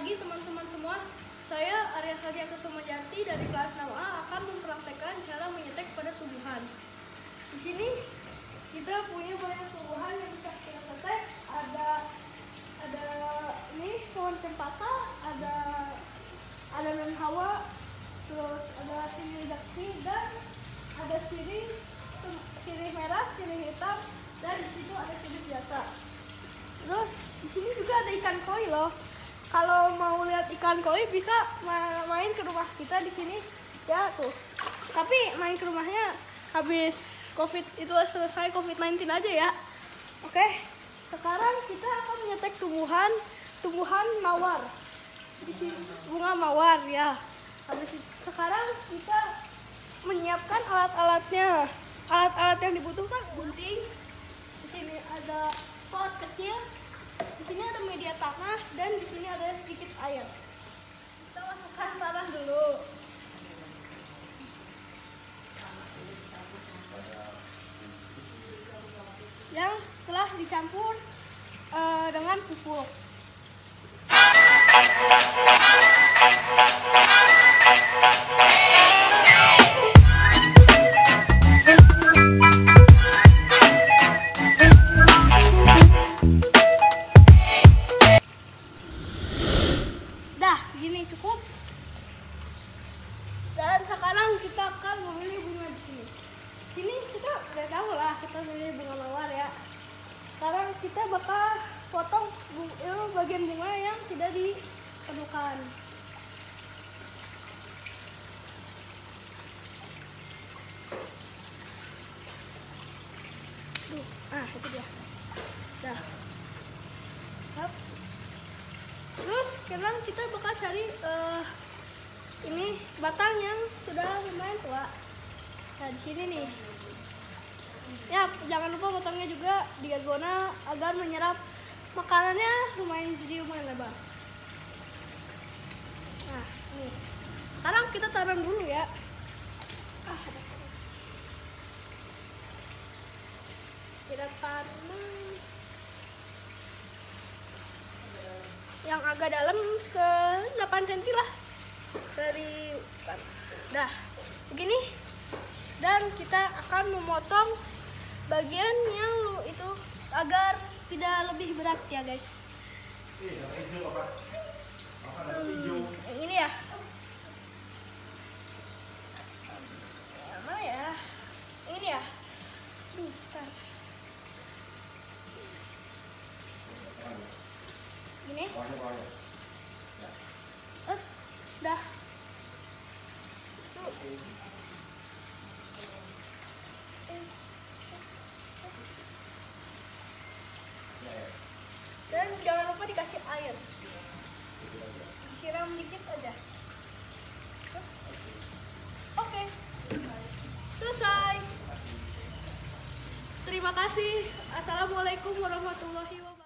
pagi teman-teman semua. Saya Arya Sadia Kusumajati dari kelas 6A akan mempraktekkan cara menyetek pada tumbuhan. Di sini kita punya banyak tumbuhan yang bisa kita setek. Ada ini pohon cempaka, ada non hawa, terus ada sirih dakti, dan ada sirih merah, sirih hitam, dan di situ ada sirih biasa. Terus di sini juga ada ikan koi loh. Kalau mau lihat ikan koi bisa main ke rumah kita di sini ya tuh. Tapi main ke rumahnya habis selesai COVID-19 aja ya. Oke. Sekarang kita akan menyetek tumbuhan mawar. Di sini bunga mawar ya. Habis itu sekarang kita menyiapkan alat-alatnya. Alat-alat yang dibutuhkan gunting. Di sini ada pot kecil. Di sini ada media tanah dan di sini ada sedikit air. Kita masukkan tanah dulu. Yang telah dicampur dengan pupuk. Segini cukup. Dan sekarang kita akan memilih bunga di sini. Sini kita udah tahu lah kita memilih bunga mawar ya. Sekarang kita bakal potong bagian bunga yang tidak diperlukan. Itu dia. Dah. Terus sekarang kita bakal cari ini batang yang sudah lumayan tua. Nah di sini nih. Ya jangan lupa potongnya juga diagonal agar menyerap makanannya jadi lumayan lebar. Nah ini. Sekarang kita tanam dulu ya. Kita tanam yang agak dalam ke 8 cm lah dari dah begini, dan kita akan memotong bagian yang itu agar tidak lebih berat ya guys. Yang ini ya. Mana ya? Ini ya. Bentar. Gini. Dah. Dan jangan lupa dikasih air. Siram dikit aja. Oke. Selesai. Terima kasih. Assalamualaikum warahmatullahi wabarakatuh.